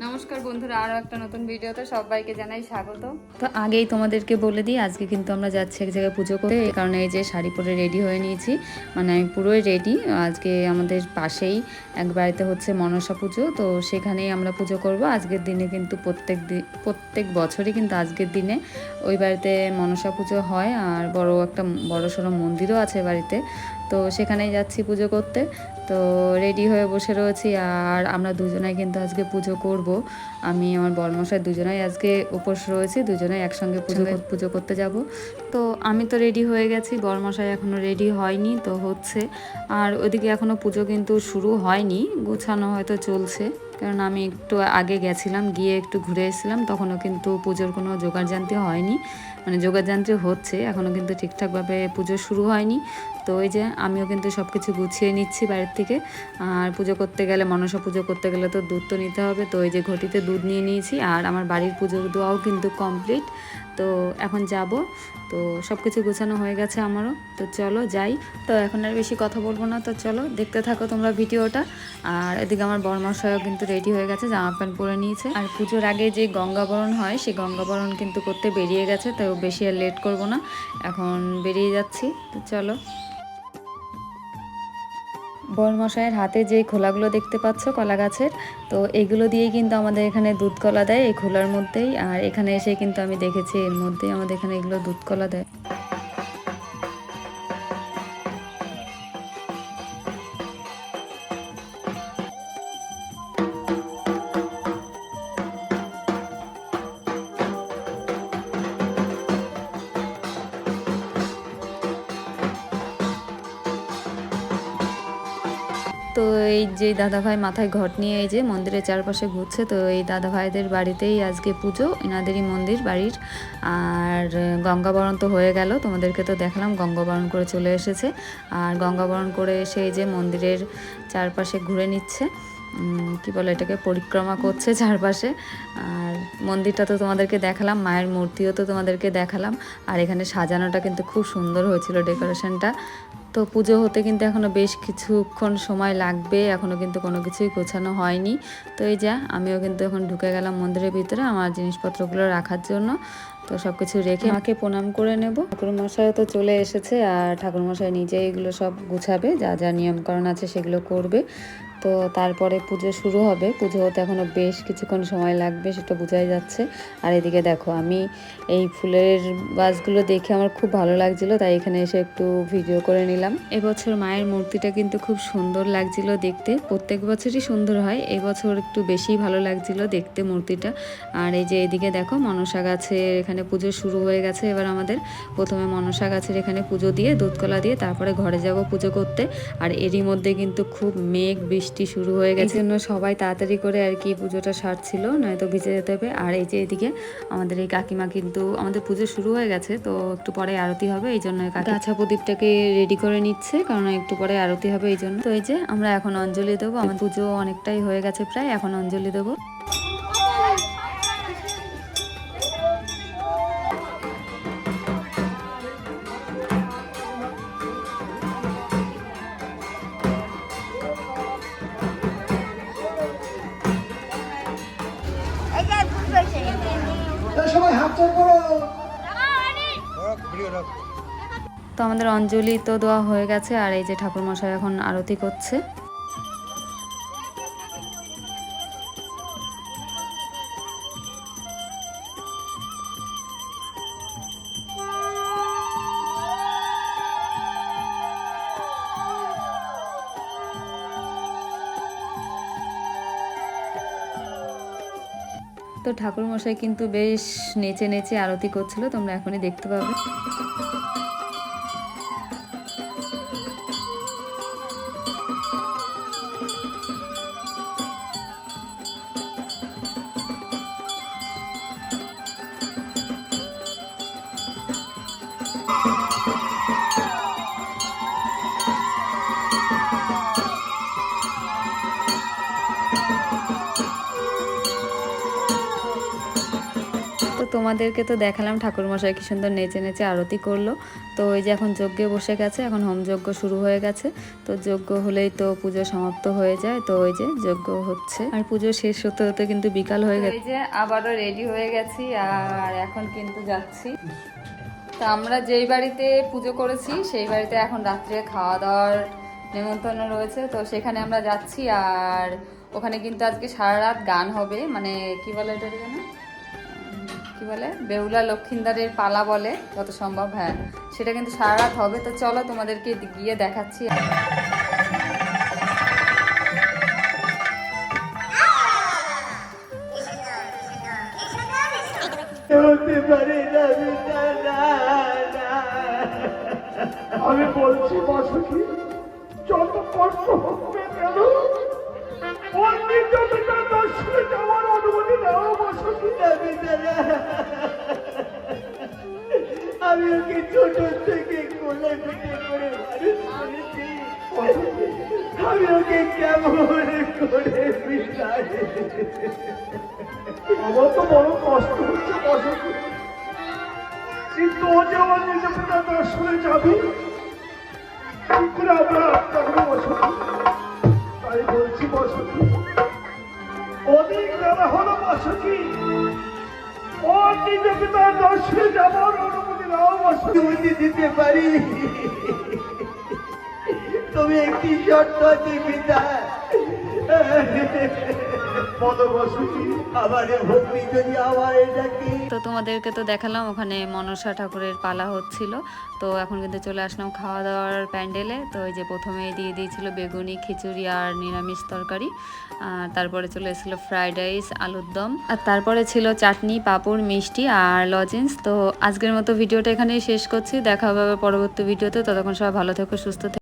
নমস্কার বন্ধুরা, আরও একটা নতুন ভিডিওতে সবাইকে জানাই স্বাগত। তো আগেই তোমাদেরকে বলে দিই, আজকে কিন্তু আমরা যাচ্ছি এক জায়গায় পুজো করতে। এই কারণে এই যে শাড়ি পরে রেডি হয়ে নিয়েছি, মানে আমি পুরোই রেডি। আজকে আমাদের পাশেই এক বাড়িতে হচ্ছে মনসা পুজো, তো সেখানেই আমরা পুজো করব আজকের দিনে। কিন্তু প্রত্যেক বছরই কিন্তু আজকের দিনে ওই বাড়িতে মনসা পুজো হয়, আর বড় সড়ো মন্দিরও আছে বাড়িতে। তো সেখানেই যাচ্ছি পুজো করতে। তো রেডি হয়ে বসে রয়েছি, আর আমরা দুজনাই কিন্তু আজকে পুজো করব। আমি আমার বরমশাই দুজনাই আজকে উপোস রয়েছি, দুজনাই একসঙ্গে পুজো করতে যাব। তো আমি তো রেডি হয়ে গেছি, বরমশাই এখনও রেডি হয়নি, তো হচ্ছে। আর ওইদিকে এখনও পুজো কিন্তু শুরু হয়নি, গোছানো হয়তো চলছে। কারণ আমি একটু আগে গেছিলাম, গিয়ে একটু ঘুরে এসেছিলাম, তখনও কিন্তু পুজোর কোনো জোগাড়যন্ত্র হয়নি, মানে জোগাড়যন্ত্র হচ্ছে, এখনও কিন্তু ঠিকঠাকভাবে পুজো শুরু হয়নি। তো ওই যে আমিও কিন্তু সব কিছু গুছিয়ে নিচ্ছি বাড়ির থেকে। আর পুজো করতে গেলে, মনসা পুজো করতে গেলে তো দুধ তো নিতে হবে। তো ওই যে ঘটিতে দুধ নিয়ে নিয়েছি, আর আমার বাড়ির পুজোর দোয়াও কিন্তু কমপ্লিট। তো এখন যাব, তো সব কিছু গোছানো হয়ে গেছে আমারও। তো চলো যাই। তো এখন আর বেশি কথা বলবো না, তো চলো দেখতে থাকো তোমরা ভিডিওটা। আর এদিকে আমার বরমশাইও কিন্তু রেডি হয়ে গেছে, জামা প্যান্ট পরে নিয়েছে। আর পুজোর আগে যে গঙ্গাবরণ হয়, সেই গঙ্গাবরণ কিন্তু করতে বেরিয়ে গেছে, তো বেশি আর লেট করব না, এখন বেরিয়ে যাচ্ছি। তো চলো। বরমশাইয়ের হাতে যে খোলাগুলো দেখতে পাচ্ছ কলা গাছের, তো এগুলো দিয়েই কিন্তু আমাদের এখানে দুধ কলা দেয়, এই খোলার মধ্যেই। আর এখানে এসে কিন্তু আমি দেখেছি এর মধ্যেই আমাদের এখানে এগুলো দুধ কলা দেয়। তো এই যে দাদাভাই মাথায় ঘট নিয়ে এই যে মন্দিরের চারপাশে ঘুরছে, তো এই দাদাভাইদের বাড়িতেই আজকে পুজো, এনাদেরই মন্দির বাড়ির। আর গঙ্গাবরণ তো হয়ে গেল, তোমাদেরকে তো দেখালাম গঙ্গাবরণ করে চলে এসেছে। আর গঙ্গাবরণ করে এসে এই যে মন্দিরের চারপাশে ঘুরে নিচ্ছে, কি বলে এটাকে, পরিক্রমা করছে চারপাশে। আর মন্দিরটা তো তোমাদেরকে দেখালাম, মায়ের মূর্তিও তো তোমাদেরকে দেখালাম। আর এখানে সাজানোটা কিন্তু খুব সুন্দর হয়েছিল, ডেকোরেশনটা। তো পুজো হতে কিন্তু এখনও বেশ কিছুক্ষণ সময় লাগবে, এখনও কিন্তু কোনো কিছুই গোছানো হয়নি। তো এই যা আমিও কিন্তু এখন ঢুকে গেলাম মন্দিরের ভিতরে আমার জিনিসপত্রগুলো রাখার জন্য। তো সব কিছু রেখে মাকে প্রণাম করে নেব। ঠাকুরমশাইও তো চলে এসেছে, আর ঠাকুরমশাই নিজেই এগুলো সব গুছাবে, যা যা নিয়মকরণ আছে সেগুলো করবে। তো তারপরে পুজো শুরু হবে, পুজো হতে এখনও বেশ কিছুক্ষণ সময় লাগবে, সেটা বোঝাই যাচ্ছে। আর এদিকে দেখো, আমি এই ফুলের গাছগুলো দেখে আমার খুব ভালো লাগছিলো, তাই এখানে এসে একটু ভিডিও করে নিলাম। এবছর মায়ের মূর্তিটা কিন্তু খুব সুন্দর লাগছিল দেখতে, প্রত্যেক বছরই সুন্দর হয়, এবছর একটু বেশি ভালো লাগছিল দেখতে মূর্তিটা। আর এই যে এদিকে দেখো মনসা গাছের এখানে পুজো শুরু হয়ে গেছে। এবার আমাদের প্রথমে মনসা গাছের এখানে পুজো দিয়ে, দুধকলা দিয়ে, তারপরে ঘরে যাব পুজো করতে। আর এরই মধ্যে কিন্তু খুব মেঘ বৃষ্টি শুরু হয়ে গেছে, জন্য সবাই তাড়াতাড়ি করে আর কি পুজোটা সারছিল, নয়তো ভিজে যেতে হবে। আর এই যে এদিকে আমাদের এই কাকিমা কিন্তু, আমাদের পুজো শুরু হয়ে গেছে, তো একটু পরে আরতি হবে, এই জন্য গাছা প্রদীপটাকে রেডি করে নিচ্ছে, কারণ একটু পরে আরতি হবে এই জন্য। তো এই যে আমরা এখন অঞ্জলি দেবো, আমার পুজো অনেকটাই হয়ে গেছে প্রায়, এখন অঞ্জলি দেবো। সবাই হাত জোড় করো। তো আমাদের অঞ্জলি তো দেওয়া হয়ে গেছে, আর এই যে ঠাকুরমশাই এখন আরতি করছে। তো ঠাকুরমশাই কিন্তু বেশ নেচে নেচে আরতি করছিল, তোমরা এখনই দেখতে পাবে। তো তোমাদেরকে তো দেখালাম ঠাকুরমশাই কি সুন্দর নেচে নেচে আরতি করলো। তো ওই যে এখন যজ্ঞে বসে গেছে, এখন হোমযজ্ঞ শুরু হয়ে গেছে। তো যজ্ঞ হলেই তো পুজো সমাপ্ত হয়ে যায়। তো ওই যে যজ্ঞ হচ্ছে আর পুজো শেষ হতে হতে কিন্তু বিকাল হয়ে গেছে। এই যে আবারও রেডি হয়ে গেছি আর এখন কিন্তু যাচ্ছি। তো আমরা যেই বাড়িতে পুজো করেছি সেই বাড়িতে এখন রাত্রে খাওয়া দাওয়ার নেমন্তন্ন রয়েছে, তো সেখানে আমরা যাচ্ছি। আর ওখানে কিন্তু আজকে সারা রাত গান হবে, মানে কি বলে এটা যেন, কি বলে, বেহুলা লক্ষিন্দারের পালা বলে যত সম্ভব, হ্যাঁ সেটা কিন্তু সারা রাত হবে। তো চলো তোমাদেরকে গিয়ে দেখাচ্ছি। আমি বলছি বাসুকি, যত কষ্ট হবে কেন ওর নির্যাতনটা দর্শনে যাওয়ার অনুমতি দাও বাসুকি। আমি ওকে ছোট থেকে কোলে পিঠে করে মানুষ করেছি, আমি ওকে কেমন করে বিদায়। আমার তো বড় কষ্ট হচ্ছে বাসুকি, কিন্তু ও যে আমার নিজ পিতা দর্শনে যাবে কি করে আমরা আত্মা বসতি। তাই বলছি বসতি, অনেক বেলা হলো বসতি, ও নিজ পিতার দর্শনে যাবার অনুমতি নাও বসতি। দিতে পারি, তুমি একটি শর্ত আছে পিতা। তো তোমাদেরকে তো দেখালাম ওখানে মনসা ঠাকুরের পালা হচ্ছিল। তো এখন কিন্তু চলে আসলাম খাওয়া দাওয়ার প্যান্ডেলে। তো এই যে প্রথমে দিয়ে দিয়েছিল বেগুনি, খিচুড়ি আর নিরামিষ তরকারি, আর তারপরে চলে এসেছিলো ফ্রাইড রাইস, আলুর দম, আর তারপরে ছিল চাটনি, পাঁপড়, মিষ্টি আর লজেন্স। তো আজকের মতো ভিডিওটা এখানেই শেষ করছি, দেখা হবে পরবর্তী ভিডিওতে। ততক্ষণ সবাই ভালো থেকো, সুস্থ থেকো।